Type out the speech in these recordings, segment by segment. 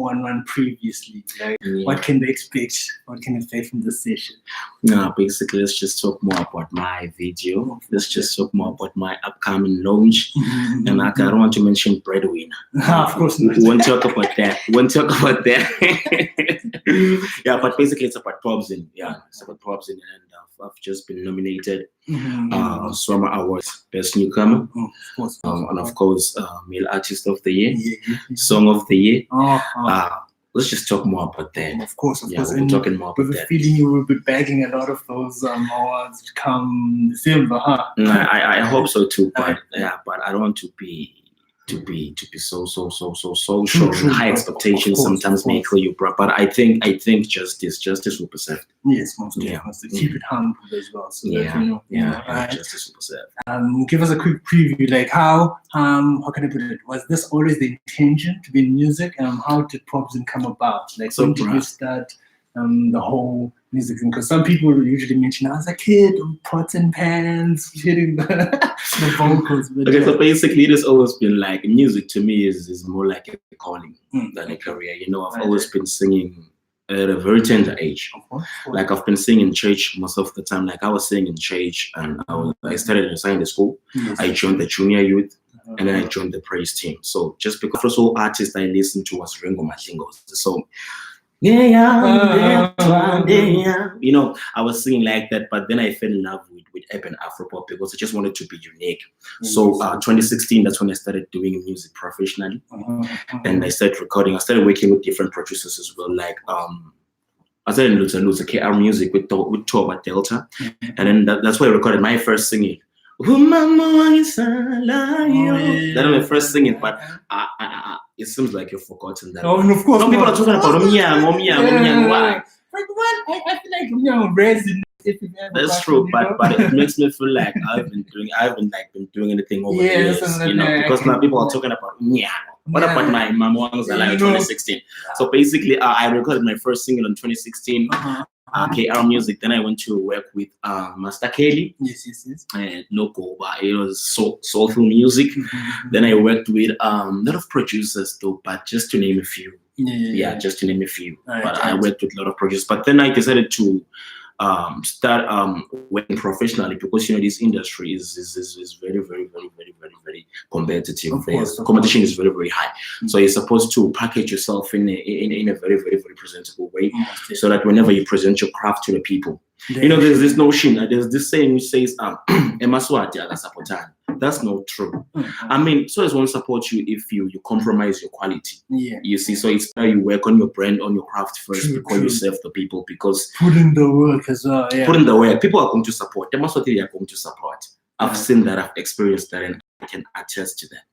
one previously. Like, Yeah. what can they expect? What can they expect from this session? No, basically, let's just talk more about my video. Let's just talk more about my upcoming launch. And I don't want to mention breadwinner. Of course not. We won't talk about that. Yeah, but basically, it's about Popzin. Yeah, it's about Popzin, and I've just been nominated. Summer Awards, Best Newcomer, Of course. and of course, Male Artist of the Year, Yeah. Song of the Year. Oh. Let's just talk more about that. Of course. We're And talking more with about the that. feeling you will be bagging a lot of those awards come December, huh? I hope so too, but I don't want to be so True. high expectations Of course, sometimes make you bro. But I think justice will preserve. Yes, most Yeah. definitely. Keep it humble as well. So that, right? Justice will preserve. Give us a quick preview, like how can I put it? Was this always the intention to be in music? How did Popzin come about? Like, So, when did you start the whole music thing? Because some people usually mention, I was a kid, pots and pans, hitting the vocals. But Okay, so basically, it has always been like music to me is more like a calling than a career. I've always been singing at a very tender age. Of course. Like, I've been singing in church most of the time. Like, I was singing in church, and I started in Sunday school. Yes. I joined the junior youth, and then I joined the praise team. So just because the first whole artist I listened to was Ringo Mashingo. So I was singing like that, but then I fell in love with urban Afropop because I just wanted to be unique. So 2016, that's when I started doing music professionally, and I started recording. I started working with different producers as well, like I started in Luther KR Music with Toba Delta, and then that's where I recorded my first singing. That was my first singing, but it seems like you've forgotten that. Oh, and of course, some people are talking about Omiyang. Why? I feel like resin. That's true, but it makes me feel like I haven't been doing anything over the years, because now people are talking about What about my Mamuang's Alive 2016? So basically, I recorded my first single in 2016. KR Music. Then I went to work with Master Kelly. Yes. And Loco, but it was soulful music. Then I worked with a lot of producers though, but just to name a few. Just to name a few. I worked with a lot of producers. But then I decided to start working professionally, because this industry is very, very, very, very, very, very competitive. Competition is very, very high. So you're supposed to package yourself in a very, very, very presentable way, so that whenever you present your craft to the people, there's this notion, there's this saying which says, that's not true. I mean, so as won't support you if you compromise your quality. You see, so it's how you work on your brand, on your craft first, before you serve the people, because put in the work as well. Put in the work. People are going to support. Them also they are going to support. I've seen that, I've experienced that, and I can attest to that.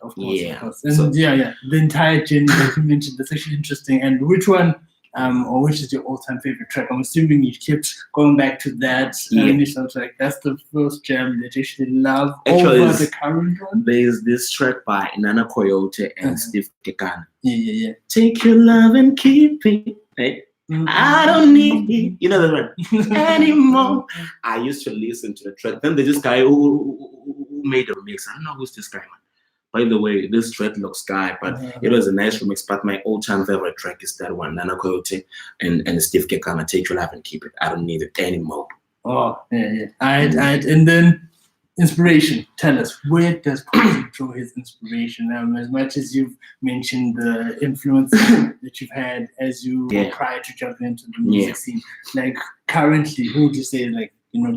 Of course. And the entire journey that you mentioned, that's actually interesting. And which one? Or which is your all-time favorite track? I'm assuming you kept going back to that initial track. That's the first jam that you actually love over the current one? There's this track by Nana Coyote and Steve Kekana. Yeah. Take your love and keep it. Right? I don't need that one anymore. I used to listen to the track. Then there's this guy who made a remix. I don't know who's this guy, man. By the way, this Dreadlocks guy, but it was a nice remix. But my all-time favorite track is that one, Nana Coyote and Steve Kekana, Take Your Life and Keep It. I don't need it anymore. Oh, yeah. Alright. And then inspiration. Tell us, where does Popzin draw his inspiration? As much as you've mentioned the influence that you've had as you were prior to jumping into the music scene, like currently, who would you say is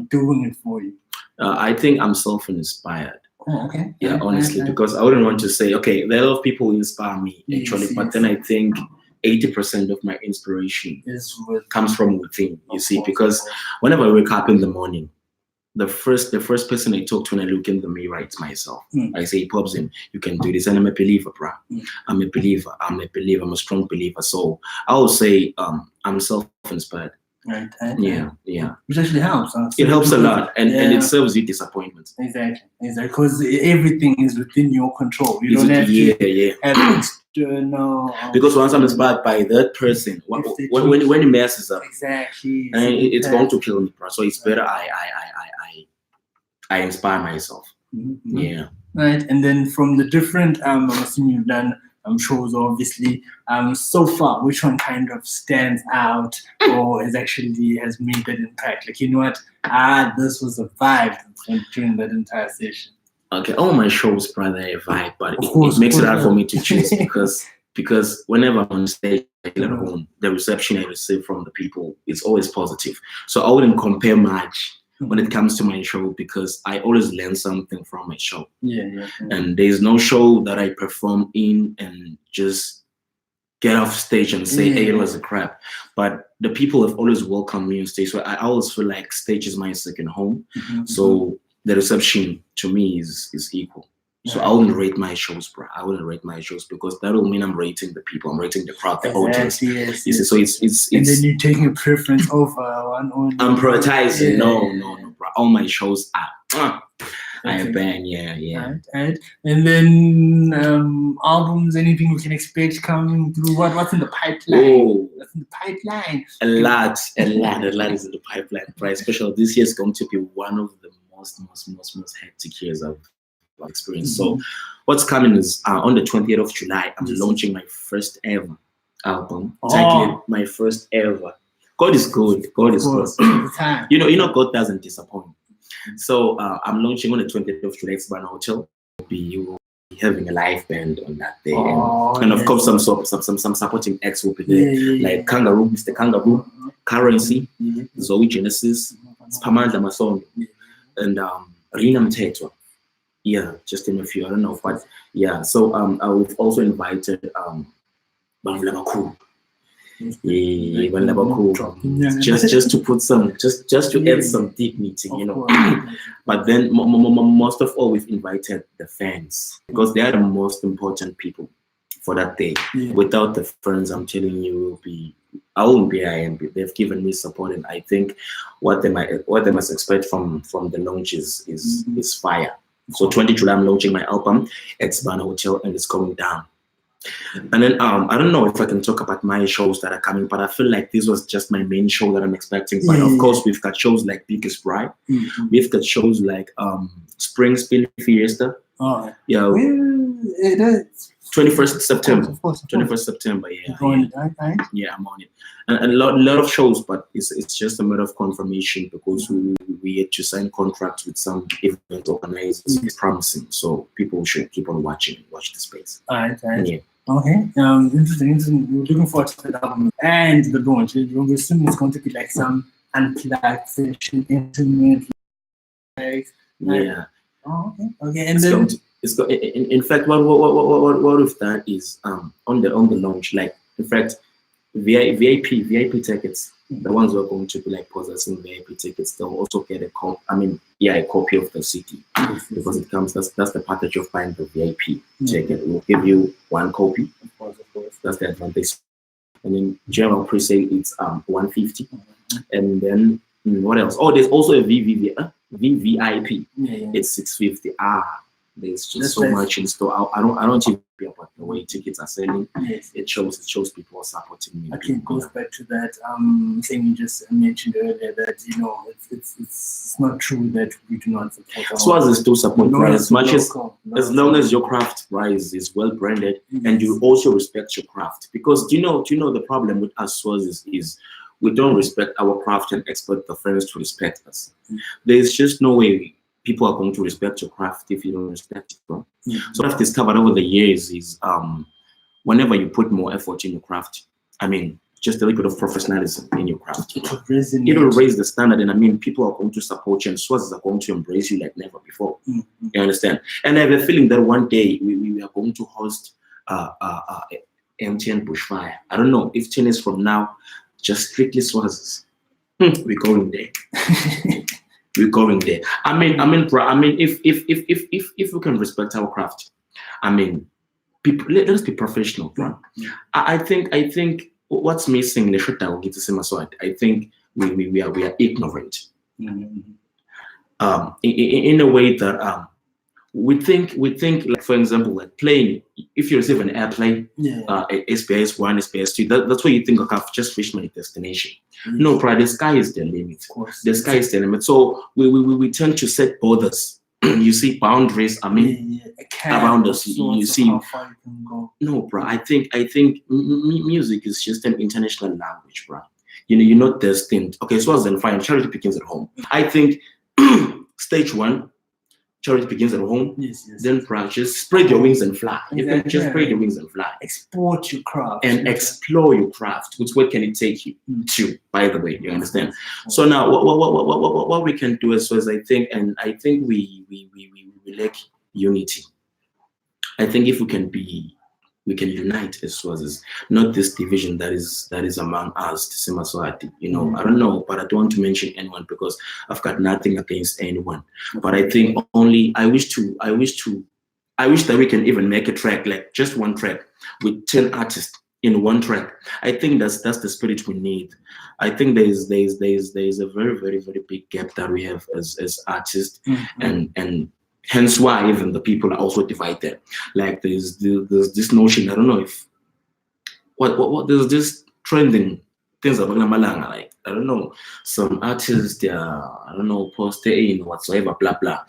doing it for you? I think I'm self-inspired. Oh, okay. Yeah, honestly, because I wouldn't want to say, okay, there are a lot of people who inspire me, actually, but then I think 80% of my inspiration comes from within, you see, because whenever I wake up in the morning, the first person I talk to when I look in the mirror, it's myself. I say, Popzin, you can do this, and I'm a believer, bro. I'm a believer. I'm a strong believer. So I would say I'm self-inspired. Right. Yeah. Which actually helps. It helps a lot, and it serves you disappointments. Exactly. Because everything is within your control. You don't have to have external. Because once I'm inspired by that person, when he messes up, exactly, and it's going to kill me, bro. So it's better I inspire myself. Yeah. Right, and then from the different, I'm assuming you've done shows, obviously. So far, which one kind of stands out or has made that impact? Like, you know what? This was a vibe during that entire session. Okay, all my shows, brother, a vibe, but it makes it hard for me to choose because whenever I'm on stage at home, the reception I receive from the people is always positive. So I wouldn't compare much when it comes to my show because I always learn something from my show. Yeah. And there's no show that I perform in and just get off stage and say, hey, it was a crap. But the people have always welcomed me on stage. So I always feel like stage is my second home. So the reception to me is equal. So I wouldn't rate my shows, bro. I wouldn't rate my shows because that will mean I'm rating the people, I'm rating the crowd, the audience. Yes. So it's and then you're taking a preference over one on. I'm prioritizing. No, bro. All my shows are I ban, yeah. Right. And then albums, anything we can expect coming through? What's in the pipeline? What's in the pipeline? A lot is in the pipeline, right? Especially this year is going to be one of the most hectic years I've experienced. So what's coming is on the 20th of July, I'm launching my first ever album. Exactly, my first ever. God is good. God is good. You know, God doesn't disappoint. So I'm launching on the 20th of July. It's Hotel. You will be having a live band on that day, and of course some supporting acts will be there, like Kangaroo, Mr. Kangaroo, Currency, Zoe Genesis, Spamanda Mason, and Rina Mtetwa. Yeah, just in a few. I don't know, but yeah. So I've also invited Bangla Cool. Just to put some, just to add some dignity, you know. But then most of all, we've invited the fans because they are the most important people for that day. Without the fans, I'm telling you, I won't be. They've given me support, and I think what they must expect from the launch is fire. So 20 July, I'm launching my album. It's Bana Hotel, and it's going down. And then I don't know if I can talk about my shows that are coming, but I feel like this was just my main show that I'm expecting. But of course, we've got shows like Biggest Bride. We've got shows like Spring Spill Fiesta. Yeah. 21st September. 21st September, yeah. Yeah, I'm on it. And a lot of shows, but it's just a matter of confirmation because we had to sign contracts with some event organizers. It's promising, so people should keep on watch the space. All right. Yeah. Okay. Interesting. We're looking forward to the album and the launch. We assume it's going to be like some unplugged session, intimate. Yeah. Oh, okay. And then. In fact, what we've done is on the launch, like in fact, VIP tickets, the ones who are going to be like possessing VIP tickets, they'll also get a copy of the CD because it comes. That's the package of buying the VIP ticket. We'll give you one copy. Of course. That's the advantage. And in general pre-sale, it's 150, and then what else? Oh, there's also a VVIP. It's 650. There's just so much in store. I don't even care about the way tickets are selling. It shows people are supporting me. Okay, it goes back to that thing you just mentioned earlier that it's not true that we do not support. Swaz is still support as much as long as your craft price is well branded and you also respect your craft. Because do you know the problem with us Swaz is we don't respect our craft and expect the friends to respect us. There's just no way people are going to respect your craft if you don't respect it, bro. So what I've discovered over the years is whenever you put more effort in your craft, just a little bit of professionalism in your craft, it'll raise the standard, and people are going to support you and Swazis are going to embrace you like never before. You understand? And I have a feeling that one day we are going to host MTN Bushfire. I don't know, if 10 years from now, just strictly Swazis. We're going there. We're going there. If we can respect our craft, people, let us be professional, bro. I think what's missing in the shoot will get to see my sword. I think we are ignorant. In a way that we think like, for example, like playing, if you receive an airplane, SPS 1, SPS 2, that's where you think, okay, I've just reached my destination. No, bro, the sky is the limit. The sky is the limit. So we tend to set borders you see boundaries. I mean, around us. You see, how far you can go. No, bro. I think music is just an international language, bro. You're not destined. Okay, so then fine. Charity begins at home. I think stage one, charity begins at home. Yes. Then just spread your wings and fly. You can just spread your wings and fly. Export your craft and explore your craft. Where can it take you to? By the way, you understand. So now, what we can do is I think we lack unity. I think if we can unite as well as not this division that is among us, Simaswati. I don't know, but I don't want to mention anyone because I've got nothing against anyone. But I think I wish that we can even make a track, like just one track with 10 artists in one track. I think that's the spirit we need. I think there's a very, very, very big gap that we have as artists, and hence why even the people are also divided. Like there's this notion, I don't know if what there's this trending things about Malanga, like I don't know, some artists they are, I don't know, posting whatsoever, blah blah.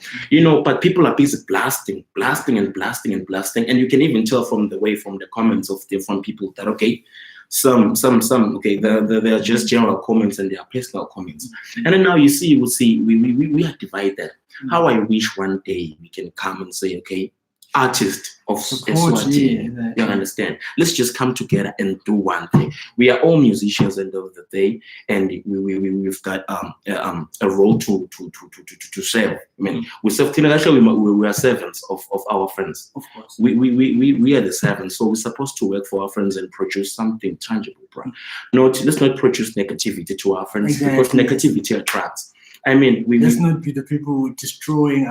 But people are busy blasting, and you can even tell from the comments of different people that okay, some okay, they're just general comments and they are personal comments. And then now you will see we are divided. How I wish one day we can come and say, okay, artists of Eswatini, you understand? Let's just come together and do one thing. We are all musicians at the end of the day, and we've got a role to serve. I mean, we serve. Actually, we are servants of our friends. Of course, we are the servants, so we're supposed to work for our friends and produce something tangible, bro. Let's not produce negativity to our friends because negativity attracts. I mean, let's not be the people destroying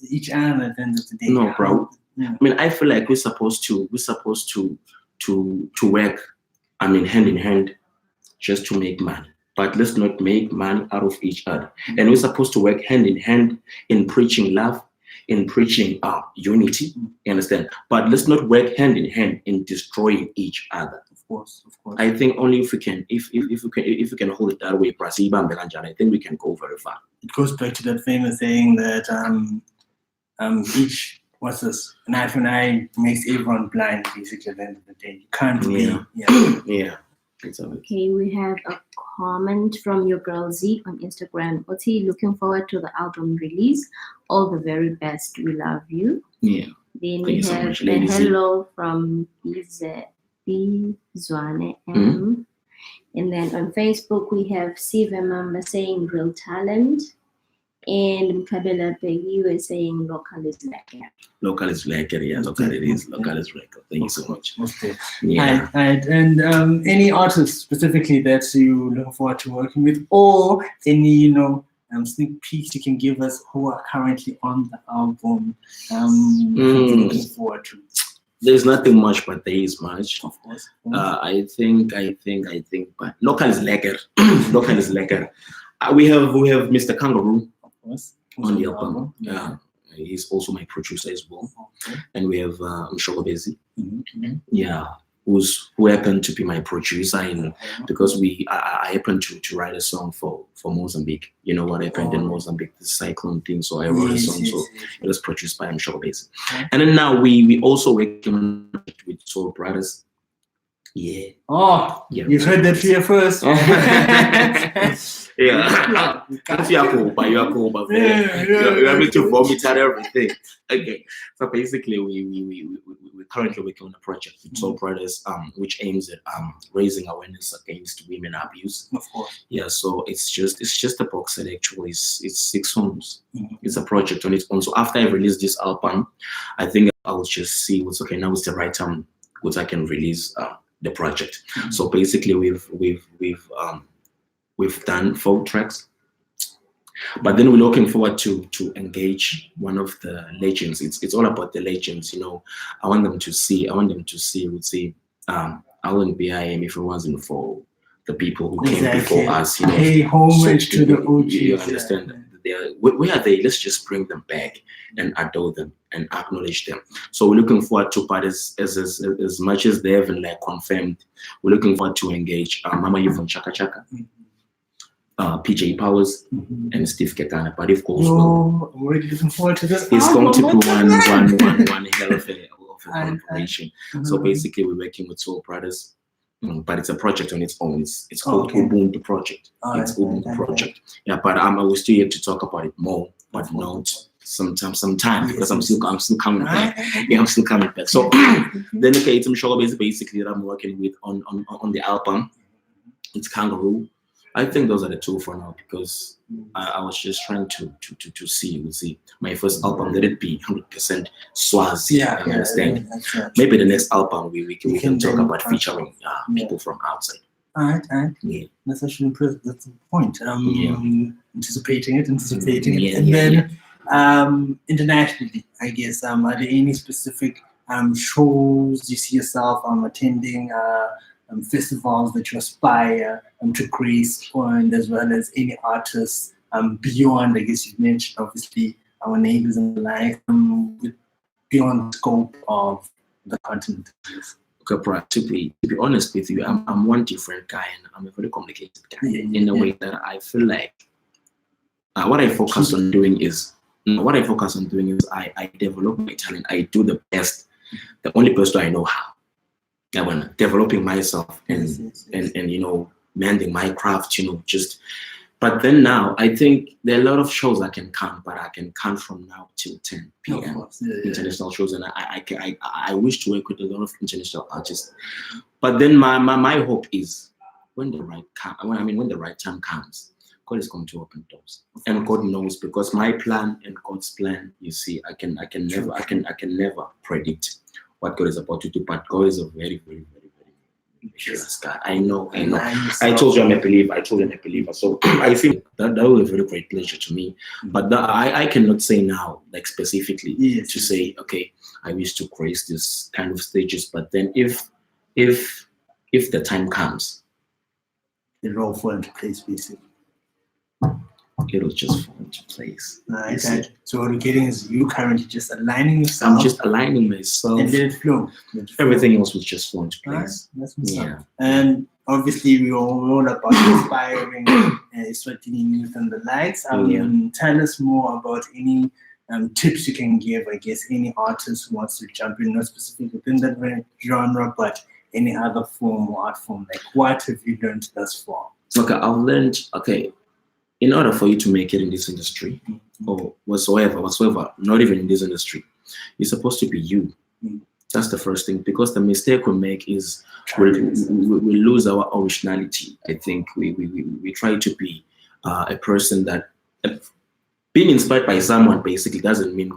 each other at the end of the day. No, bro. Yeah. I mean, I feel like we're supposed to work. I mean, hand in hand, just to make money. But let's not make money out of each other. And we're supposed to work hand in hand in preaching love, in preaching unity. You understand? But let's not work hand in hand in destroying each other. Of course. I think only if we can hold it that way, I think we can go very far. It goes back to that famous saying that an eye for an eye makes everyone blind, basically, at the end of the day. You can't Yeah. Okay, we have a comment from your girl Z on Instagram. Oti, looking forward to the album release. All the very best. We love you. Yeah. Then we have a hello from Zwane M. And then on Facebook, we have Siva Mamba saying real talent. And Mkabela Peggy was saying local is lekker. Local is lekker, yeah. Local it is. Local is lekker. Thank you so much. Yeah. And any artists specifically that you look forward to working with, or any sneak peeks you can give us who are currently on the album, looking forward to. There's nothing much, but there is much. Of course. I think, but local is lekker. Local is lekker. We have Mr. Kangaroo on the album. Yeah, he's also my producer as well. Okay. And we have Mshogobezi. Yeah, who happened to be my producer because I happened to write a song for Mozambique. You know what happened in Mozambique, the cyclone thing. So I wrote a song, it was produced by Mshogobezi. And then now we also working with Soul Brothers. Yeah. Oh, yeah, you've heard that here first. Yeah. You're able to vomit out everything. Okay. So basically, we're currently working on a project with Soul Brothers, which aims at raising awareness against women abuse. Of course. Yeah. So it's just a box set. Actually, it's 6 songs. It's a project on its own. So after I release this album, I think I'll just see what's okay. Now is the right time which I can release the project. So basically, we've done 4 tracks, but then we're looking forward to engage one of the legends. It's all about the legends, I want them to see. I wouldn't be IM if it wasn't for the people who came before us. Pay homage to the OGs. You understand? Where are they? Let's just bring them back and adore them and acknowledge them. So we're looking forward to, but as much as they haven't confirmed, we're looking forward to engage Mama Yvonne Chaka Chaka. PJ Powers and Steve Ketana, but of course, I'm already looking forward to this. it's going to be one hell of a collaboration. So basically, we're working with Soul Brothers, but it's a project on its own. It's called Ubuntu Project. It's Ubuntu Project. Yeah, but I was still here to talk about it more, but not sometime because I'm still coming back. Yeah, I'm still coming back. So then it's show basically that I'm working with on the album. It's Kangaroo. I think those are the two for now because I was just trying to see my first album, let it be 100% Swazi. Yeah, I understand. Right. Maybe the next album we can talk about featuring people from outside. All right. Yeah. That's actually impressive. That's the point. Anticipating it. Yeah, And then internationally, I guess, are there any specific shows you see yourself attending, festivals that you aspire to grace, and as well as any artists beyond, I guess you've mentioned, obviously, our neighbors and the like, beyond the scope of the continent? Okay, to be honest with you, I'm one different guy, and I'm a very complicated guy in a way that I feel like what I focus on doing is I develop my talent. I do the best, the only best I know how. When developing myself and mending my craft, but then now I think there are a lot of shows I can count, but I can count from now till 10 p.m. International shows, and I wish to work with a lot of international artists. But then my hope is when the right time comes, God is going to open doors, and God knows, because my plan and God's plan, you see, I can never predict what God is about to do, but God is a very, very, very, very gracious God. I know. I told you I'm a believer. So I think that was a very great pleasure to me. But I cannot say now, like specifically, to say, okay, I wish to grace this kind of stages. But then if the time comes, it'll all fall into place, basically. It'll just fall into place. Right. So what we're getting is you currently just aligning yourself. I'm just aligning myself. And let it flow. Everything else will just fall into place. Right. That's what's up. And obviously we all about inspiring Swatini youth and the likes. Tell us more about any tips you can give, I guess, any artist who wants to jump in, not specifically within that genre, but any other form or art form. Like, what have you learned thus far? Okay, I've learned, in order for you to make it in this industry, or whatsoever, not even in this industry, you're supposed to be you. That's the first thing, because the mistake we make is we lose our originality. I think we try to be a person that being inspired by someone basically doesn't mean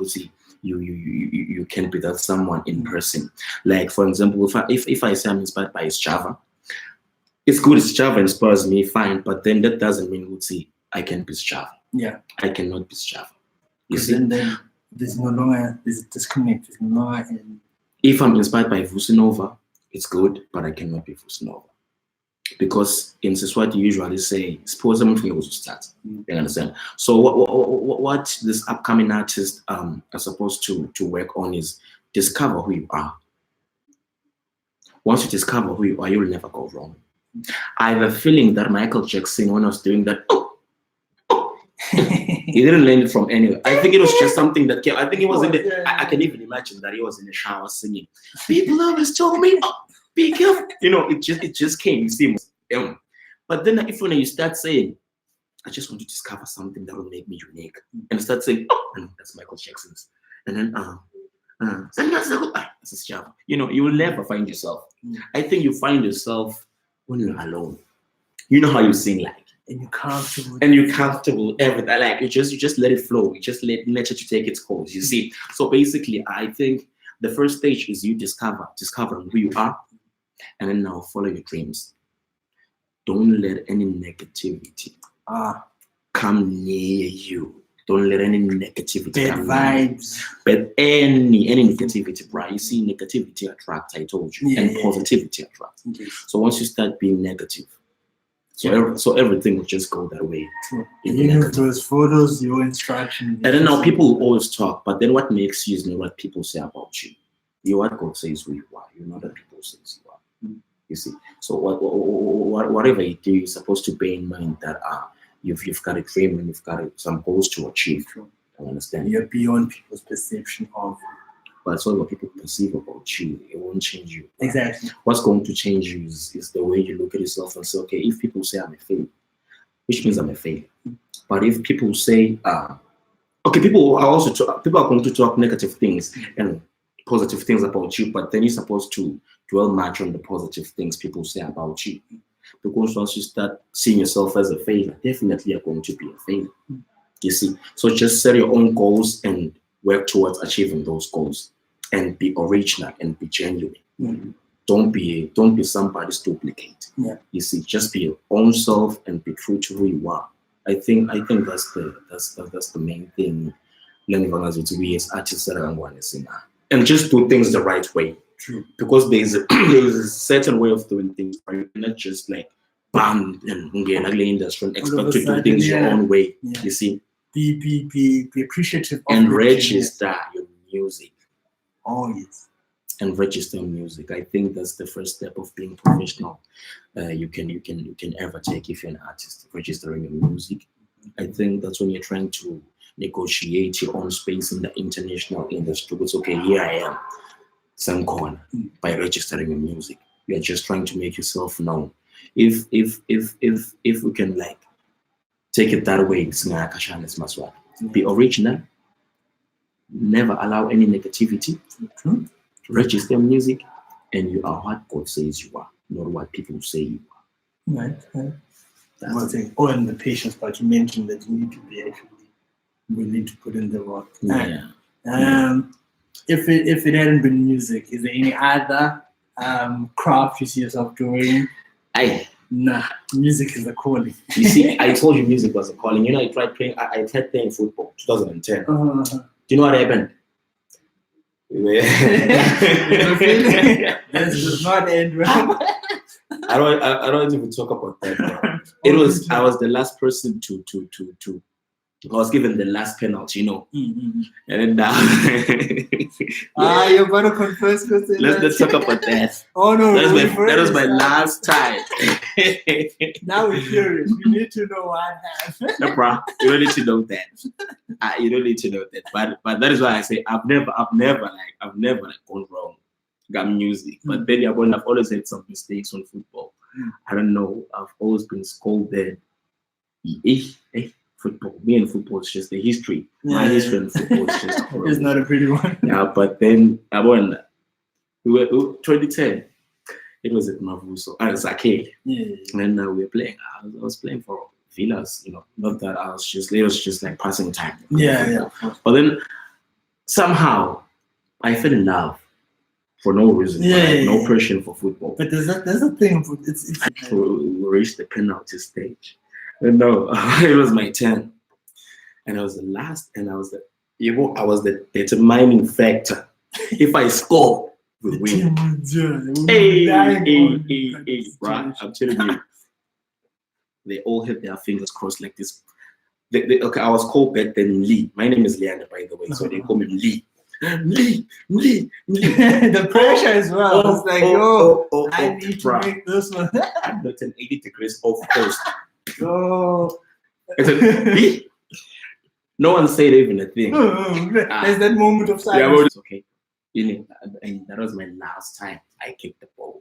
you can be that someone in person. Like, for example, if I say I'm inspired by Java, it's good. Java inspires me, fine, but then that doesn't mean I can be Java. Yeah, I cannot be Java. You see, then there's no longer a disconnect. There's no longer. If I'm inspired by Vusinova, it's good, but I cannot be Vusinova, because in Siswati you usually say, "Suppose I'm going to start." You understand? So what this upcoming artists are supposed to work on is discover who you are. Once you discover who you are, you'll never go wrong. I have a feeling that Michael Jackson, when I was doing that, he didn't learn it from anywhere. I think it was just something that came. I think he was in the. I can even imagine that he was in the shower singing. People always told me, be careful. It just came. You see, but then when you start saying, I just want to discover something that will make me unique, and start saying, that's Michael Jackson's, and then that's Java. You will never find yourself. I think you find yourself when you're alone. You know how you sing, like, and you're comfortable. Everything, like, you just let it flow. You just let nature to take its course. You see. So basically, I think the first stage is you discovering who you are, and then now follow your dreams. Don't let any negativity come near you. Don't let any negativity come vibes. But any negativity, right? You see, negativity attracts, I told you, and positivity attracts. So once you start being negative, so everything will just go that way. Those photos, your instructions. And then now people will always talk, but then what makes you is not what people say about you. You're what God says who you are. You're not what people say you are. You see. So whatever you do, you're supposed to bear in mind that you've got a dream and you've got some goals to achieve. I understand. You're beyond people's perception of. But it's all what people perceive about you. It won't change you. Exactly. What's going to change you is the way you look at yourself and say, okay, if people say I'm a failure, which means I'm a failure. But if people say, okay, people are going to talk negative things and positive things about you, but then you're supposed to dwell much on the positive things people say about you. Because once you start seeing yourself as a failure, definitely you're going to be a failure. You see? So just set your own goals and work towards achieving those goals and be original and be genuine. Mm-hmm. Don't be somebody's duplicate. Yeah. You see, just be your own self and be true to who you are. I think that's the main thing. We as artists and just do things the right way. True. Because there's a certain way of doing things. Right? You're not just like bam and get ugly industry and expect to do things your own way. Yeah. You see. Be appreciative of and register your music. Oh yes. And register music. I think that's the first step of being professional. You can ever take if you're an artist. Registering your music. I think that's when you're trying to negotiate your own space in the international industry. It's okay, here I am, some corner, by registering your music. You're just trying to make yourself known. If we can like take it that way, be original, never allow any negativity, register music, and you are what God says you are, not what people say you are. Right. And the patience part, you mentioned that you need to be actually willing to put in the work. Yeah. If it hadn't been music, is there any other craft you see yourself doing? Nah, music is a calling. You see, I told you music was a calling. You know, I tried playing. I tried playing football, 2010. Do you know what happened? This does not end well. I don't even talk about that. I was the last person to I was given the last penalty, you know. Mm-hmm. And then now you're about to confess. Let's talk about that. Oh no, that was my last time. Now we're curious. We need to know what happened. No, bro, you don't need to know that. You don't need to know that. But that is why I say I've never gone wrong. Got music, but then I've always had some mistakes on football. I don't know. I've always been scolded. Football. Me and football is just the history. My history in football is just horrible. It's not a pretty one. Yeah, but then I won. We were 2010. It was at Mavuso. It's arcade. Yeah. And then we were playing. I was playing for Villas. You know, not that it was just like passing time. Yeah. But then somehow I fell in love for no reason. No passion for football. But there's a thing. We reached the penalty stage. No, it was my turn, and I was the last, and I was the determining factor. If I score, we win. Hey, bro, I'm telling you, they all had their fingers crossed like this. Okay, I was called back then Lee. My name is Leander, by the way, so they call me Lee. Lee. The pressure as well. It's like, I need to make this one. I'm not an 80 degrees off coast. Oh. No one said even a thing. There's that moment of silence. Yeah, it's okay. You know, and that was my last time I kicked the ball.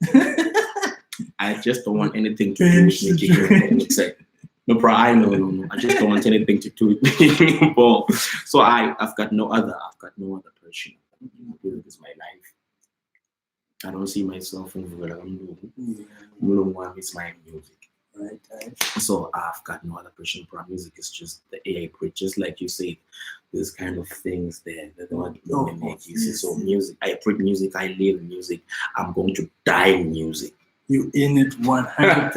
I just don't want anything to do with me kicking the ball. No, bro, no. I just don't want anything to do with me kicking the ball. So I've got no other passion. This is my life. I don't see myself in it's my music. Right. So I've got no other passion for music. It's just the AI, just like you said, there's kind of things there that don't make you see. So music, I appreciate music, I live music, I'm going to die in music. You in it 100%.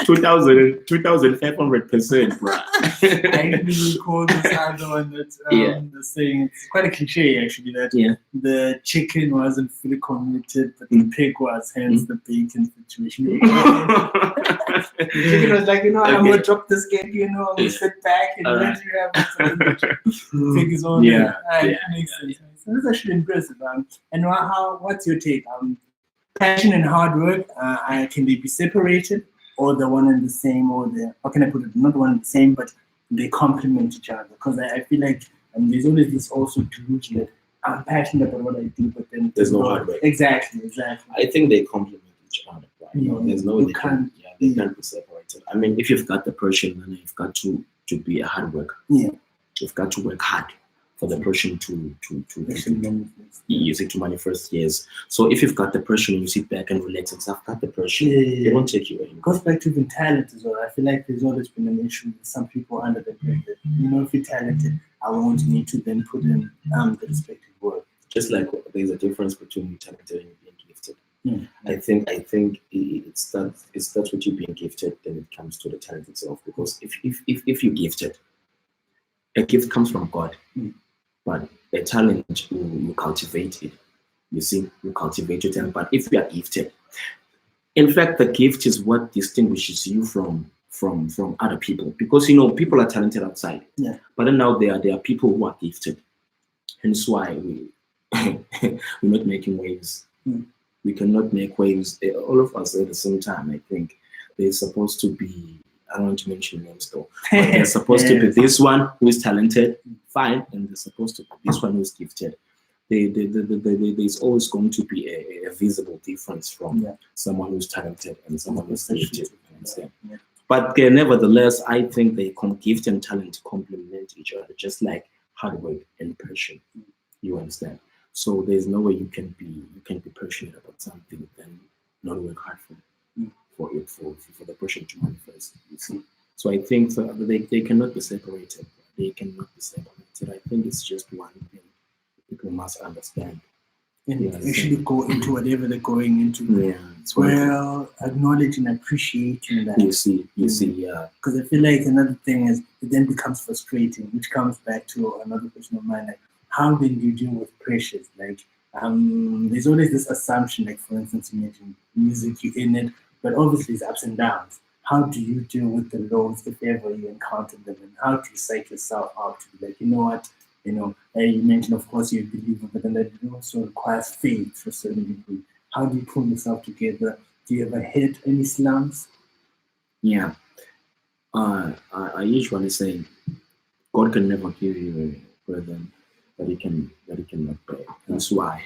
2,500%, bro. I recall this other one that's the saying, it's quite a cliche actually, that the chicken wasn't fully committed, but the pig was, hence the bacon situation. The chicken was like, I'm going to drop this cake, I'm going to sit back and let you have it. Pig is on it. Makes sense. So that's actually impressive. And what's your take? Passion and hard work, can they be separated? or the one and the same, or the, how can I put it, not one and the same, but they complement each other. Because I feel like there's always this also delusion that I'm passionate about what I do, but then there's no hard work. Exactly. I think they complement each other. Right? Yeah, there's no they can't be separated. I mean, if you've got the passion, then you've got to be a hard worker. Yeah, you've got to work hard for the passion to manifest. Yes. So if you've got the passion, you sit back and relax and say, I've got the passion. They won't take you anywhere. Goes back to even talent as well. I feel like there's always been an issue with some people under the pressure. If you're talented, I won't need to then put in the respective work. Just like there's a difference between talented and being gifted. I think it starts with you being gifted, then it comes to the talent itself. Because if you're gifted, a gift comes from God, but a talent you cultivate it. You see, you cultivate your talent. But if you are gifted, in fact, the gift is what distinguishes you from other people. Because people are talented outside, but then now there are people who are gifted. Hence why we're not making waves. We cannot make waves. All of us at the same time. I think there's supposed to be, I don't want to mention names though, but there's supposed to be this one who is talented, fine, and there's supposed to be this one who is gifted. There's always going to be a visible difference from someone who's talented and someone who's gifted. But nevertheless, I think gift and talent complement each other, just like hard work and passion. You understand? So there's no way you can be passionate about something and not work hard for the passion to manifest. You see? So I think they cannot be separated. They cannot be separated. I think it's just one thing people must understand. And actually go into whatever they're going into. Well, acknowledge and appreciating that. You see, Because I feel like another thing is it then becomes frustrating, which comes back to another question of mine. Like, how then do you deal with pressures? Like, there's always this assumption, like for instance, you mentioned music, you're in it, but obviously it's ups and downs. How do you deal with the lows if ever you encounter them, and how do you psych yourself out to be like, you know what? You mentioned, of course, you're a believer, but then that also requires faith to a certain degree. How do you pull yourself together? Do you ever hit any slumps? Yeah. I usually say God can never give you a burden that he cannot bear. Hence why,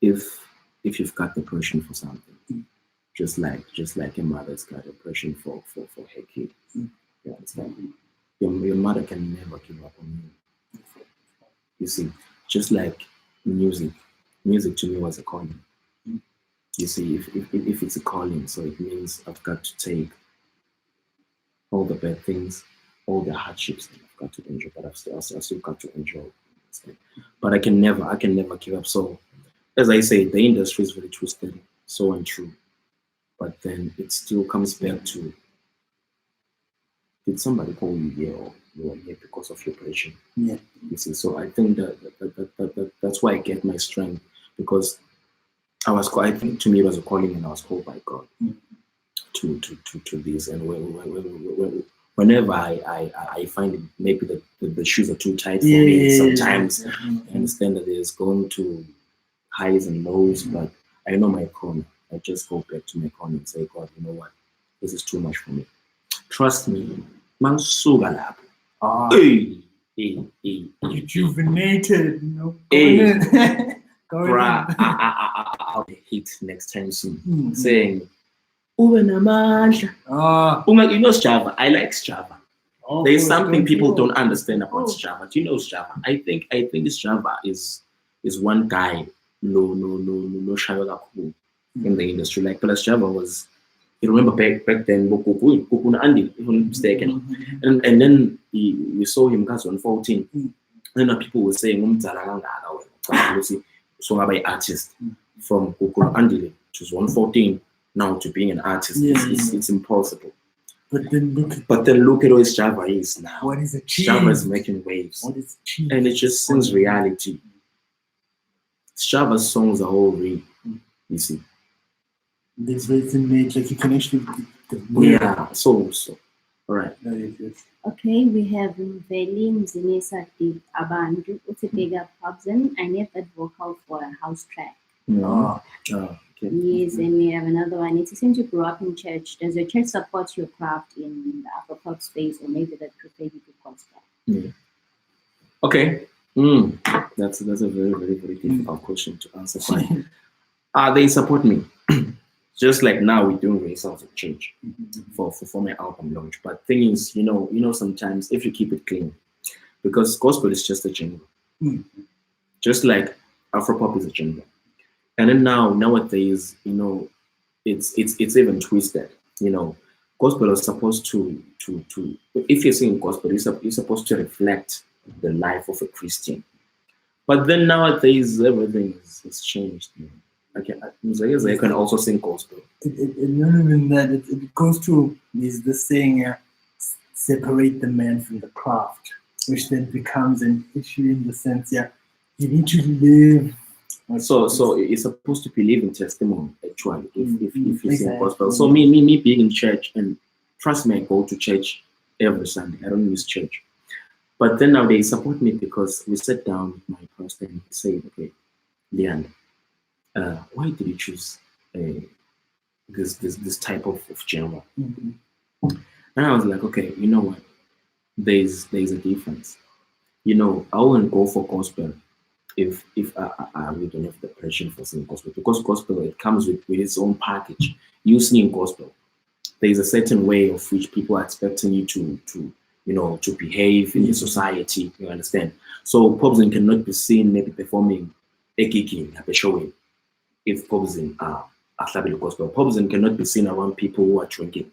if you've got the passion for something, just like a mother's got a passion for her kid, you understand? Your mother can never give up on you. You see, just like music to me was a calling. You see, if it's a calling, so it means I've got to take all the bad things, all the hardships that I've got to enjoy, but I've still got to enjoy. But I can never give up. So, as I say, the industry is very twisted, so untrue. But then it still comes back to, did somebody call you here, or you are here because of your passion? Yeah. You see, so I think that's why I get my strength, because I think to me it was a calling, and I was called by God to this. And whenever I find it, maybe the shoes are too tight for me sometimes, I understand that there's going to highs and lows, but I know my corner. I just go back to my corner and say, God, you know what? This is too much for me. Trust me. Rejuvenated, I'll hit next time soon. Saying, you know Strava. I like Strava. There's something people don't understand about Strava. Do you know Strava? I think Strava is one guy no in the industry. Like Strava was, you remember back then, if I'm not mistaken. And then we saw him guys on 14. And then people were saying, so I'm an artist from Andile to 114 now to being an artist. It's impossible. But then look at what Strava is now. What is it? Strava is making waves. What is and it just sings reality. Strava's songs are all real. You see. This way it's made, like you can actually so all right. Okay, we have Veli Mzinisati Abantu Utibega Popzin. I need that vocal for a house track. Okay. Yes, and we have another one. It since you grew up in church, does your church support your craft in the Afro-pop space, or maybe that prefer you to gospel? Yeah. Okay. That's a very, very, very difficult question to answer. Fine. They support me. Just like now we're doing rehearsals at church for my album launch. But thing is, sometimes if you keep it clean, because gospel is just a genre. Just like Afropop is a genre. And then nowadays, it's even twisted. Gospel is supposed to if you're singing gospel, you're supposed to reflect the life of a Christian. But then nowadays everything is changed. I can also sing gospel. Not even that. It goes to this saying, separate the man from the craft, which then becomes an issue in the sense, you need to live. So it's supposed to be living testimony, actually, if you sing gospel. So me being in church, and trust me, I go to church every Sunday. I don't miss church. But then now they support me because we sat down with my pastor and he said, okay, Leanne, why did you choose this type of genre? And I was like, okay, you know what? There's a difference. I wouldn't go for gospel if I we don't have the passion for singing gospel, because gospel, it comes with its own package. You singing gospel, there's a certain way of which people are expecting you to behave in the society. You understand? So Popzin cannot be seen maybe performing a gigging at a show. If Popzin are gospel, Popzin cannot be seen around people who are drinking.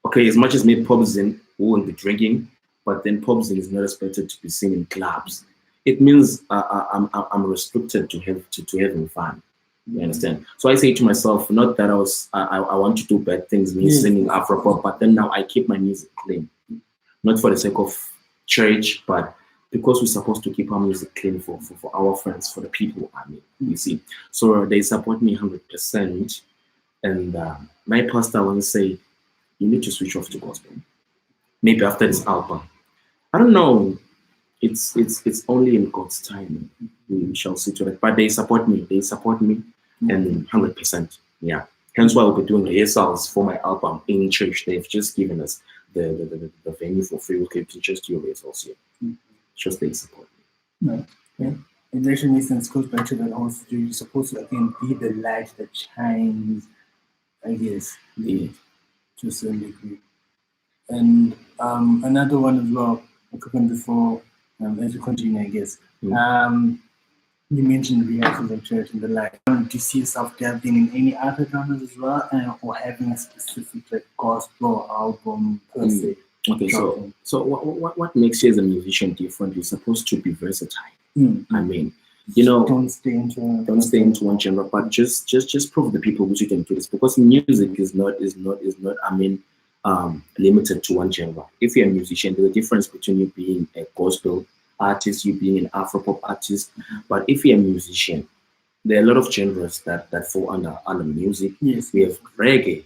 Okay, as much as maybe Popzin who will be drinking, but then Popzin is not expected to be seen in clubs. It means I'm restricted to having fun. You understand? So I say to myself, not that I want to do bad things, me singing Afropop, but then now I keep my music clean, not for the sake of church, but because we're supposed to keep our music clean for our friends, for the people. You see. So they support me 100%, and my pastor once say, you need to switch off to gospel. Maybe after this album, I don't know. It's only in God's time we shall see to it. But they support me. And 100%. Yeah. Hence why we'll be doing rehearsals for my album in church. They've just given us the venue for free. We can just do rehearsals here. Just they support me. Yeah. It actually makes sense. Goes back to that also. You're supposed to again be the light that shines. I guess. Yeah. To a certain degree. And another one as well. I could before. As you continue, I guess. You mentioned rehearsals in church and the like. Do you see yourself dabbling in any other genres as well, or having a specific gospel album per se? Okay, so what makes you as a musician different? You're supposed to be versatile. I mean, don't stay into one genre, but just prove the people which you can do this, because music is not limited to one genre. If you're a musician, there's a difference between you being a gospel artist, you being an Afropop artist. But if you're a musician, there are a lot of genres that fall under music. Yes. We have reggae.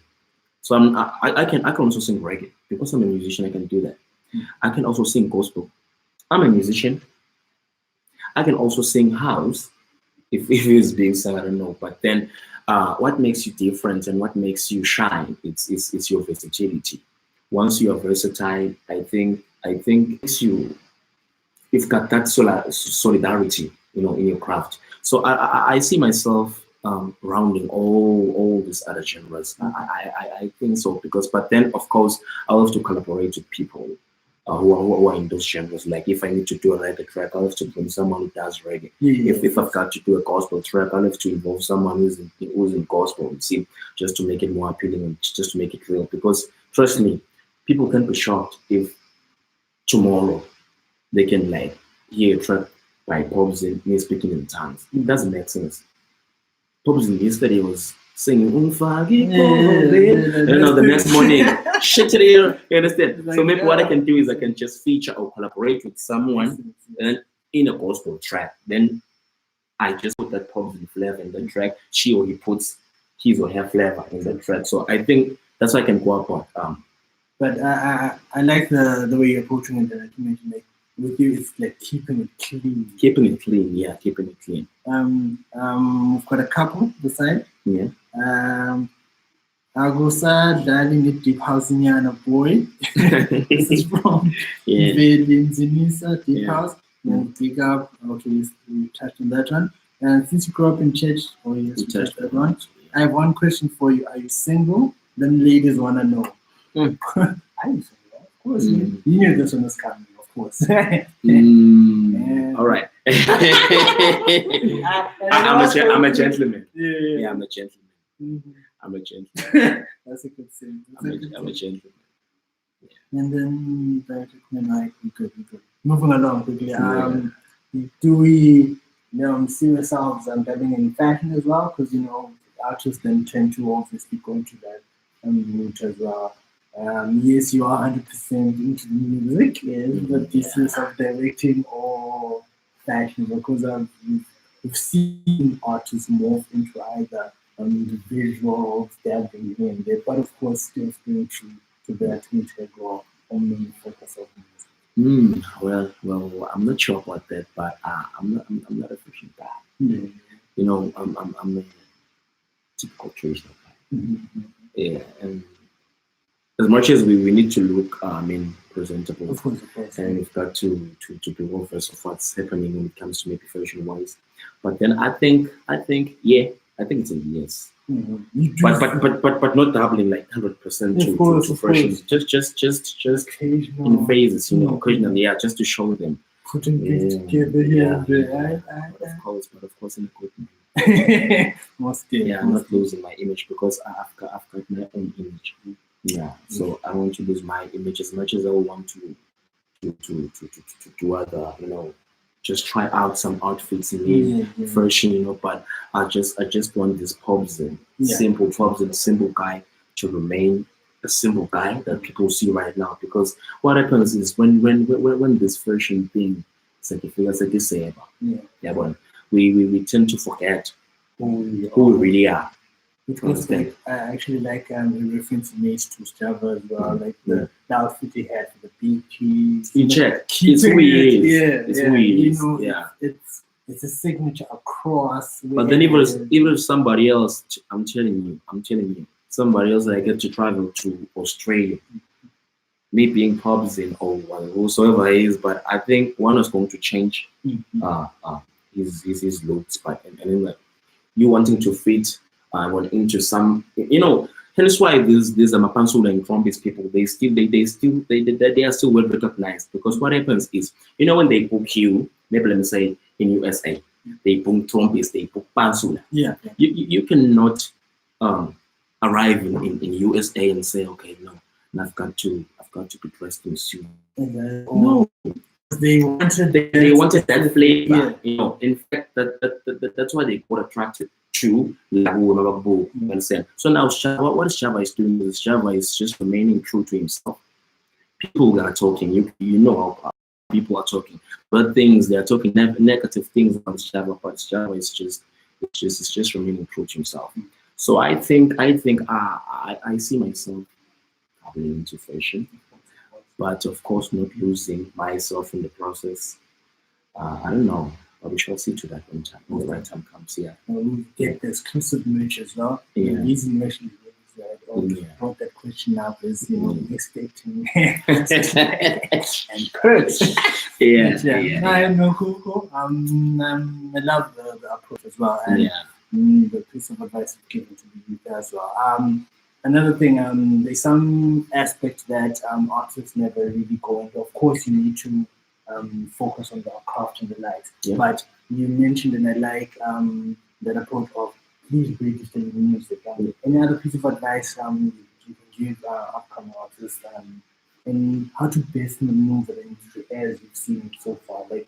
So I can also sing reggae. Because I'm a musician, I can do that. I can also sing gospel. I'm a musician. I can also sing house. If it's being sung, I don't know. But then what makes you different and what makes you shine, it's your versatility. Once you are versatile, I think you've got that solidarity, in your craft. So I see myself rounding all these other genres. I think so, but then of course I'll have to collaborate with people who are in those genres. Like if I need to do a reggae track, I'll have to bring someone who does reggae. If I've got to do a gospel track, I'll have to involve someone who's in gospel, you see, just to make it more appealing and just to make it real. Because trust me, people can be shocked if tomorrow they can hear a track by Popzin, me speaking in tongues. It doesn't make sense. Popzin yesterday was singing the next morning, shit it here, you understand? So maybe what I can do is I can just feature or collaborate with someone and in a gospel track. Then I just put that Popzin flavor in the track. She or he puts his or her flavor in the track. So I think that's what I can go about. But I like the way you're approaching it, that you mentioned, with you, it's like keeping it clean. Keeping it clean, yeah, keeping it clean. We've got a couple beside. Yeah. Agusa darling it deep house in Yana boy. This is from Yeah. Zinisa deep Yeah. house. And pick up, okay, we touched on that one. And since you grew up in church, oh yes, we touched that one. I have one question for you. Are you single? Then ladies wanna know. Are you single? Of course. You knew this one was coming, of course. All right. I'm a gentleman. Yeah, I'm a gentleman. I'm a gentleman. That's a good thing. I'm a gentleman. Yeah. And then we good. Moving along quickly. Do we see ourselves diving in fashion as well? Because artists then tend to obviously go into that route as well. Yes, you are 100% into the music, yes, but this is self-directing or fashion, because we've seen artists morph into either the visual, dabbing here and there, but of course still staying true to that integral or main focus of music. Well, I'm not sure about that, but I'm not a fashion guy. I'm a typical traditional guy. Yeah, and as much as we need to look, presentable, of course. And we've got to be well versed of what's happening when it comes to maybe fashion wise. But then I think it's a yes. But not doubling like 100% to fashion. Just in phases, occasionally, just to show them. Putting things together here and there. But of course, in a good way. I'm not losing my image because I've got my own image. Yeah, so I don't want to lose my image as much as I want to do other, just try out some outfits in fashion, but I just want this Popzin, simple guy to remain a simple guy that people see right now. Because what happens is when this fashion thing, we tend to forget who we really are. Because I actually like reference made to Java as well, like the outfit he had for the beaches. It's who he is. It's who he is. It's a signature across. But then even if somebody else, I'm telling you, somebody else I get to travel to Australia, me being Popzin or whosoever he is, but I think one is going to change his looks, but and you wanting to fit into some, hence why these Mapansula and Trumpist people, they are still well recognized, because what happens is, when they book you, maybe let me say in USA, they book Trumpist, they book Pansula. You cannot arrive in USA and say, okay, no, I've got to be dressed in suit. No. They wanted that flavor. In fact, that's why they got attracted to Lagu. So now what Shava is doing is Shava is just remaining true to himself. People are talking, you know how people are talking, but things they are talking negative things about Shava, but Shava is just remaining true to himself. So I think I see myself coming into fashion, but of course not losing myself in the process. I don't know, but we shall see to that when the right time comes. We get the exclusive merch as well. Easy merch brought that question up is expecting and perks. I know cool. I love the approach as well, and the piece of advice you've given to the youth as well. Another thing, there's some aspects that artists never really go into. Of course, you need to focus on the craft and the lights. But you mentioned, and I like that approach of please register the music. Any other piece of advice you can give upcoming artists and how to best maneuver the industry as you've seen it so far, like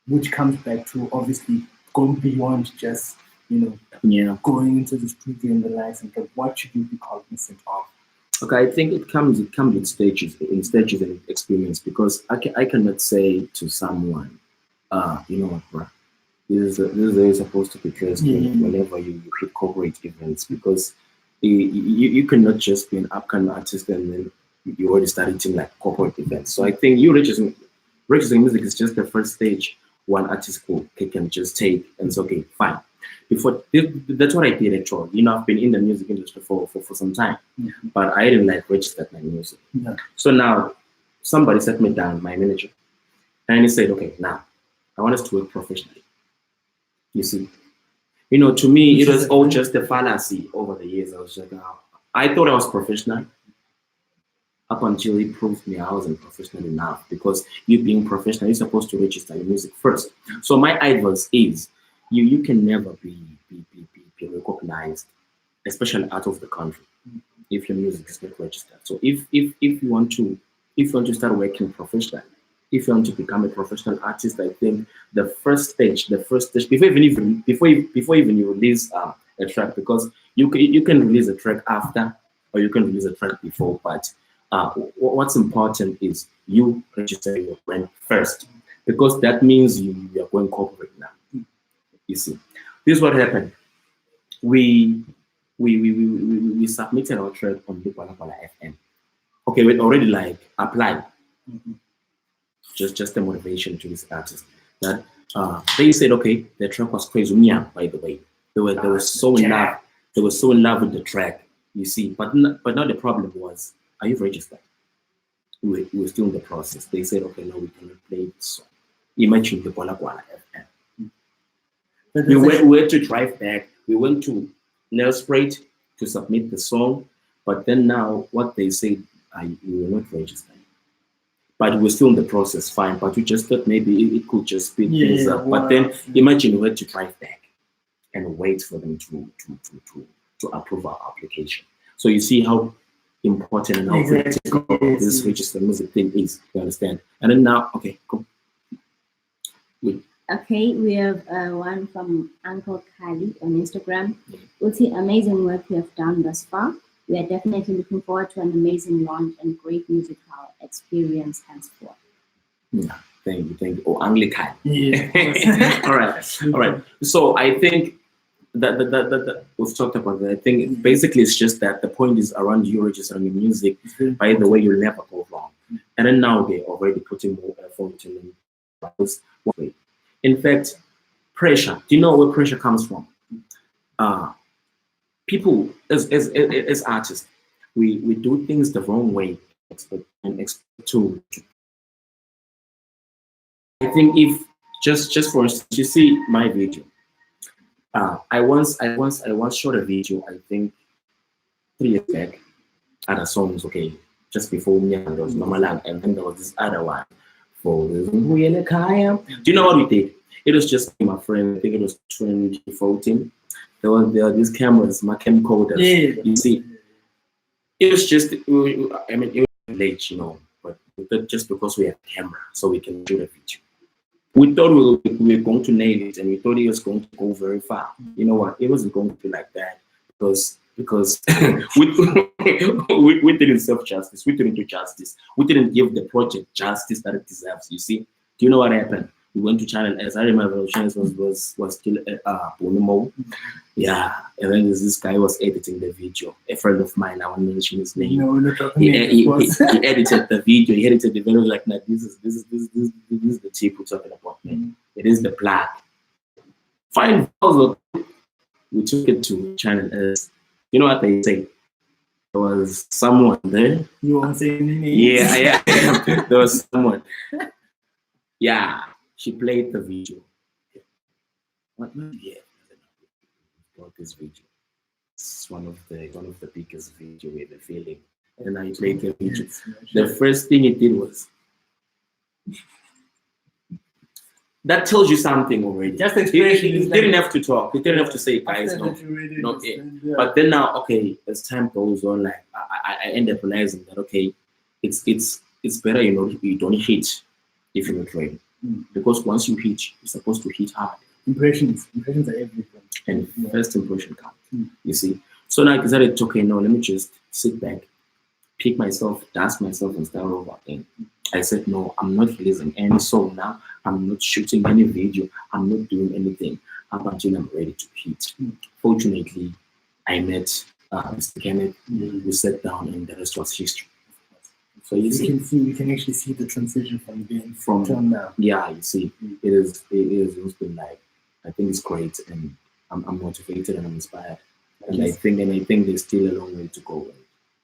which comes back to obviously going beyond just going into the studio and the lights, and what should you be cognizant of? Okay, I think it comes with stages and experience, because I cannot say to someone, you know what, bro, this is supposed to be dressed whenever you hit corporate events, because you cannot just be an upcoming artist and then you already started to like corporate events. So I think you registering music is just the first stage one artist can just take and say, okay, fine, That's what I did actually. You know, I've been in the music industry for some time, but I didn't like register my music. Yeah. So now somebody sat me down, my manager, and he said, okay, now I want us to work professionally. You see, you know, to me, it was all just a fallacy over the years. I was like, I thought I was professional up until he proved me I wasn't professional enough, because you being professional, you're supposed to register your music first. So my advice is, you can never be recognized, especially out of the country, if your music is not registered. So if you want to start working professionally, if you want to become a professional artist, I think the first stage, before even you release a track, because you can release a track after, or you can release a track before, but what's important is you register your brand first, because that means you are going corporate now. You see, this is what happened. We submitted our track on Lukwala FM. Okay, we already like applied. Just a motivation to this artist that they said, okay, the track was crazy. By the way, they were so in love. They were so in love with the track. You see, but now the problem was, are you registered? We were still in the process. They said, okay, no, we cannot play this song. Imagine the Kwala FM. We had to drive back. We went to Nelspruit to submit the song, but then now what they said, we were not registered. But we're still in the process, fine. But we just thought maybe it could just speed things up. But then imagine we had to drive back and wait for them to approve our application. So you see how important and how critical this registered music thing is. You understand? And then now, okay, go. Okay, we have one from Uncle Kali on Instagram. What's the amazing work you have done thus far? We are definitely looking forward to an amazing launch and great musical experience henceforth. Yeah, thank you. Oh, Anglican. Yeah. All right. So I think that we've talked about that. I think basically it's just that the point is around you registering your music. By the way, you'll never go wrong. And then now they're already putting more effort in it. In fact, pressure. Do you know where pressure comes from? People, as artists, we do things the wrong way, expect to. I think if just for instance, you see my video. I once shot a video, I think 3 years back, other songs, okay, just before me, and there was Mamalang, and then there was this other one for Do you know what we did? It was just my friend, I think it was 2014. There were these cameras, my camcorders. Yeah. You see, it was just, it was late, you know, but just because we have a camera, so we can shoot a video. We thought we were going to nail it, and we thought it was going to go very far. You know what? It wasn't going to be like that, because we didn't serve justice. We didn't do justice. We didn't give the project justice that it deserves. You see? Do you know what happened? We went to Channel S. I remember Channel S was still Bonomo. Yeah, and then this guy was editing the video. A friend of mine, I won't mention his name. No, he edited the video. He edited the video like, nah, this is the tip we're talking about, man. It is the black. Fine. We took it to Channel S. You know what they say? There was someone there. You won't say any names? Yeah. There was someone. Yeah, she played the video. What? Yeah. About this video. It's one of the biggest video with the feeling. And I played the video. The first thing it did was, that tells you something already. Just expression. You didn't have to talk. You didn't have to say, guys, no. Yeah. But then now, okay, as time goes on, like I end up realizing that, okay, it's better, you know, you don't hit if you're not ready. Because once you hit, you're supposed to hit hard. Impressions are everything. And first impression counts. You see. So now I decided, okay, no, let me just sit back, pick myself, dust myself, and start over again. I said, no, I'm not releasing any song now. I'm not shooting any video. I'm not doing anything up until I'm ready to hit. Fortunately, I met Mr. Kenneth. We sat down, and the rest was history. So you can actually see the transition from then till now. Yeah, you see, it's been like, I think it's great, and I'm motivated and I'm inspired. And I think there's still a long way to go.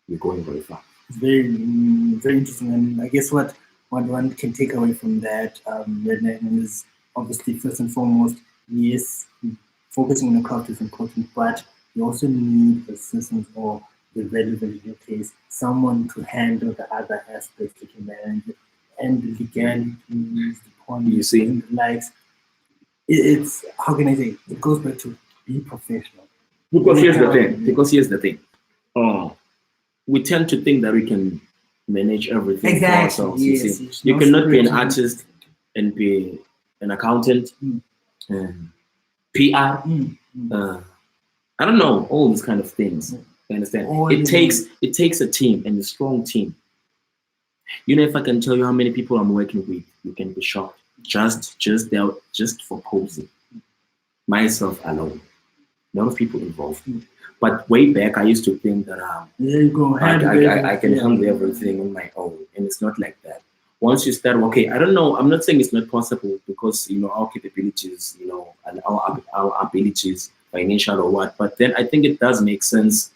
We're going very far. It's very, very interesting. And I guess what one can take away from that, is obviously first and foremost, yes, focusing on the craft is important, but you also need assistance or the relevant, in your case, someone to handle the other aspects that you manage and the legalities, the policies, and the likes. It's, how can I say, it goes back to be professional. Because here's the thing. We tend to think that we can manage everything for ourselves. Yes, you cannot be an artist and be an accountant, PR, I don't know, all these kind of things. You understand? It takes a team, and a strong team. You know, if I can tell you how many people I'm working with, you can be shocked. Just for Popzin, myself alone. A lot of people involved. But way back, I used to think that I can handle everything on my own, and it's not like that. Once you start, okay, I don't know. I'm not saying it's not possible, because our capabilities, and our abilities, financial or what. But then I think it does make sense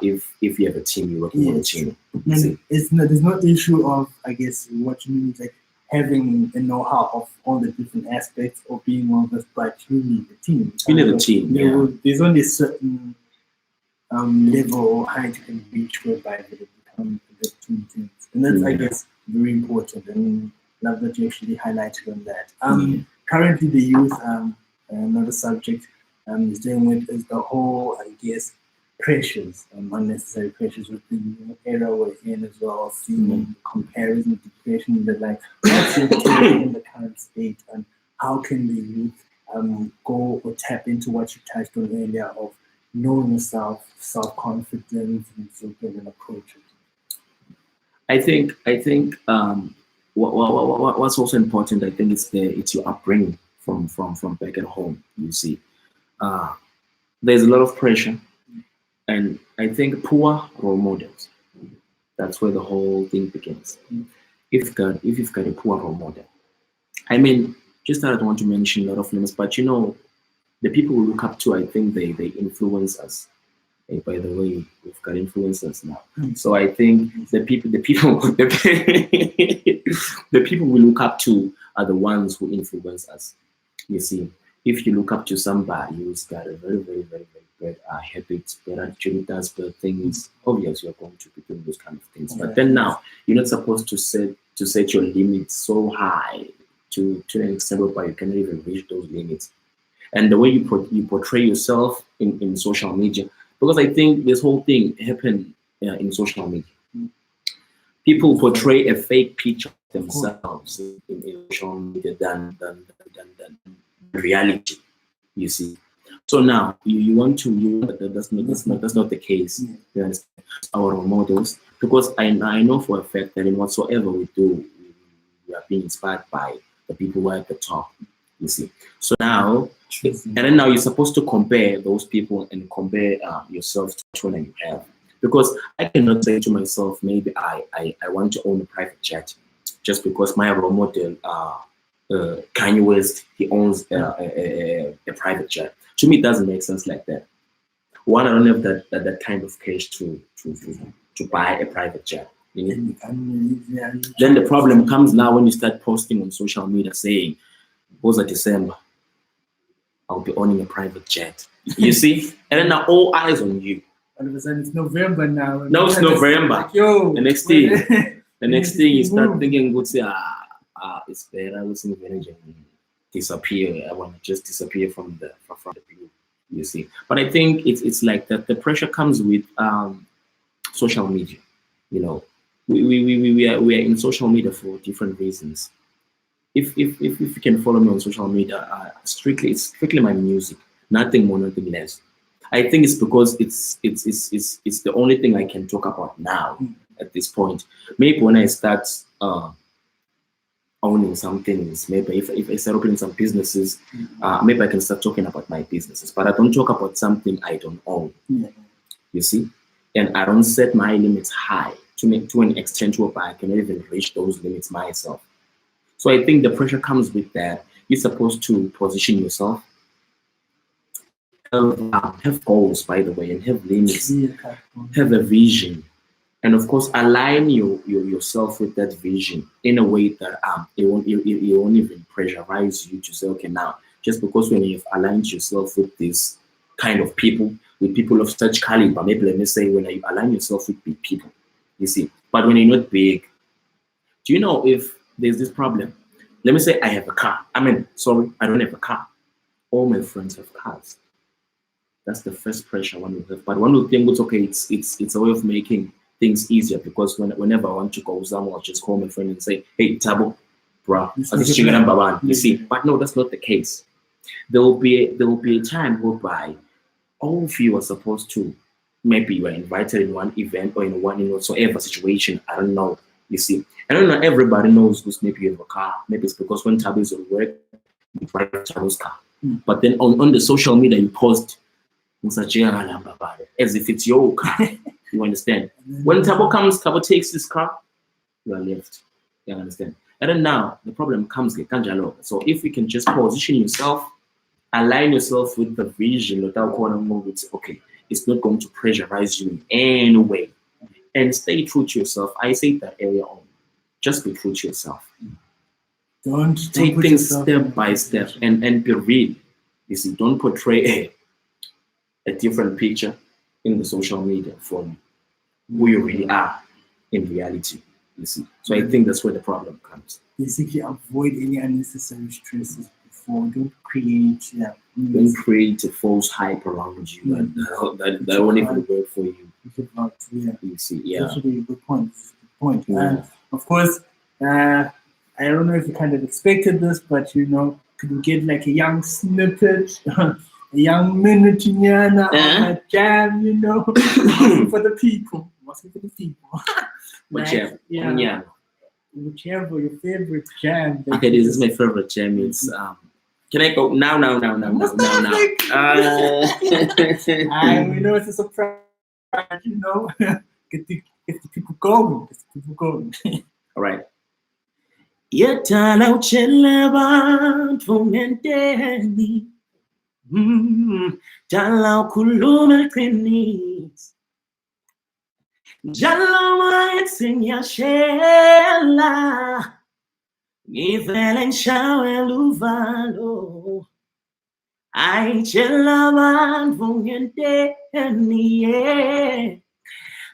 if you have a team, you're working on a team. There's no issue of, I guess, what you mean is like having a know-how of all the different aspects of being one of us, but you need a team. You need a team. There's only a certain level or height you can reach whereby they become the two teams, and that's I guess very important. And love that you actually highlighted on that. Currently, the youth, another subject is dealing with is the whole, I guess, pressures, unnecessary pressures within the era we're in as well, seeing comparison, depression, the like. What's your take in the current state, and how can the youth go or tap into what you touched on earlier of knowing yourself, self-confidence, and so on, and approach it? I think what's also important, I think, it's your upbringing from back at home. You see, there's a lot of pressure, and I think poor role models. That's where the whole thing begins. If you've got a poor role model, I mean, just I don't want to mention a lot of names, but the people we look up to, I think they influence us. By the way, we've got influencers now. So I think the people we look up to are the ones who influence us. You see, if you look up to somebody who's got a very, very, very, very bad habits, bad attitude, does bad things, obviously you're going to be doing those kind of things. But then now, you're not supposed to set your limits so high to an extent where you cannot even reach those limits. And the way you portray yourself in social media, because I think this whole thing happened in social media. People portray a fake picture of themselves in social media than reality. You see. So now you want that's not the case. You understand? Our role models, because I know for a fact that in whatsoever we do, we are being inspired by the people who are at the top. You see. So now. And then now you're supposed to compare those people and compare yourself to one you have. Because I cannot say to myself, maybe I want to own a private jet just because my role model, Kanye West, he owns a private jet. To me, it doesn't make sense like that. One, I don't have that kind of cash to buy a private jet. Then the problem comes now when you start posting on social media saying, "Was it December? I'll be owning a private jet." You see? And then now all eyes on you. All of a sudden it's November now. No, it's November. Like, yo, the next thing you start thinking, it's better losing energy and disappear. I want to just disappear from the view. You see? But I think it's like that. The pressure comes with social media. We are in social media for different reasons. If you can follow me on social media, it's strictly my music, nothing more, nothing less. I think it's because it's the only thing I can talk about now at this point. Maybe when I start owning some things, maybe if I start opening some businesses, maybe I can start talking about my businesses. But I don't talk about something I don't own. You see, and I don't set my limits high to an extent where I can even reach those limits myself. So I think the pressure comes with that. You're supposed to position yourself have goals, by the way, and have limits, have a vision, and of course align yourself with that vision in a way that it won't even pressurize you to say, okay, now just because when you've aligned yourself with this kind of people, with people of such caliber, maybe let me say when you align yourself with big people, you see. But when you're not big, do you know if there's this problem? Let me say I have a car. I don't have a car. All my friends have cars. That's the first pressure one will have. But one will think, it's okay, it's a way of making things easier, because whenever I want to go somewhere, I'll just call my friend and say, hey, Tabo, bro, you see. But no, that's not the case. There will be a time whereby all of you are supposed to, maybe you are invited in one event or in whatsoever situation, I don't know, you see. I don't know, everybody knows who's maybe you have a car. Maybe it's because when Tabo is at work, you drive Tabo's car. But then on the social media, you post as if it's your car. You understand? When Tabo comes, Tabo takes his car, you are left. You understand? And then now the problem comes. So if you can just position yourself, align yourself with the vision, okay, it's not going to pressurize you in any way, and stay true to yourself. I say that earlier on. Just be true to yourself. Don't take things step by step and be real. You see, don't portray a different picture in the social media from who you really are in reality. You see, so I think that's where the problem comes. Basically, avoid any unnecessary stresses before. Don't create a false hype around you that won't even work for you. You see, That's really a good point. And of course, I don't know if you kind of expected this, but could we get like a young snippet, a young minute of a jam, for the people. Mostly for the people. Whichever. Whichever your favorite jam. Okay, this is my favorite jam. It's can I go now? We know it's a surprise, Get the people going. All right. Yetala uchela bantu ngendeni. Jala ukhuluma iqiniso. Jala wayethi ngiyashela. Ngivele ngishawe luvalo. Ayitshela bantu ngendeni.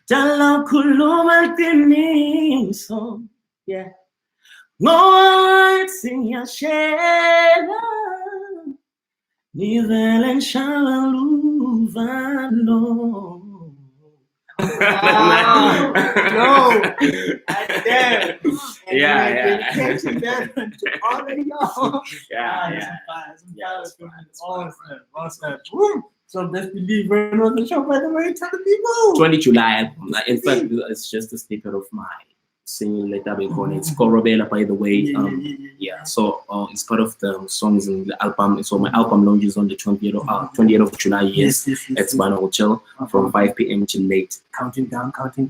Jala ukhuluma iqiniso. Yeah. Wayethi ngiyashela. Ngivele ngishawe luvalo. No, I dare. Yeah. Catching that to all of y'all. Awesome. Woo. So best believe when on the show, by the way, tell the people. 20 July. In fact, it's just a snippet of my singing letter because it's Corobella, by the way. So it's part of the songs in the album. So my album launches on the 28th of July. Yes. At Bana Hotel from 5 p.m. till late. Counting down. Parting,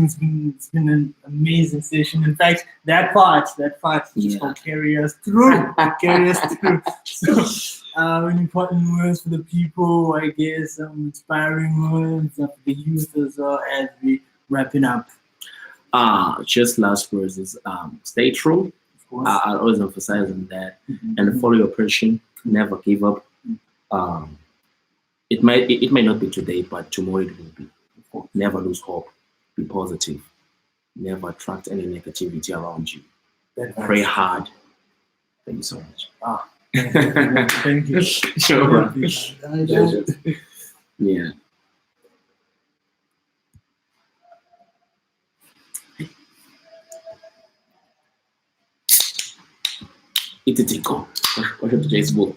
it's been an amazing session. In fact, that part just will carry us through. So important words for the people, I guess, inspiring words for the youth as well as we wrapping up. Just last words is stay true. I'll always emphasize on that, and follow your passion. Never give up. It might not be today, but tomorrow it will be. Never lose hope. Be positive. Never attract any negativity around you. Pray hard. Thank you so much. Thank you. Sure. Yeah. It's a tickle. What up to Facebook?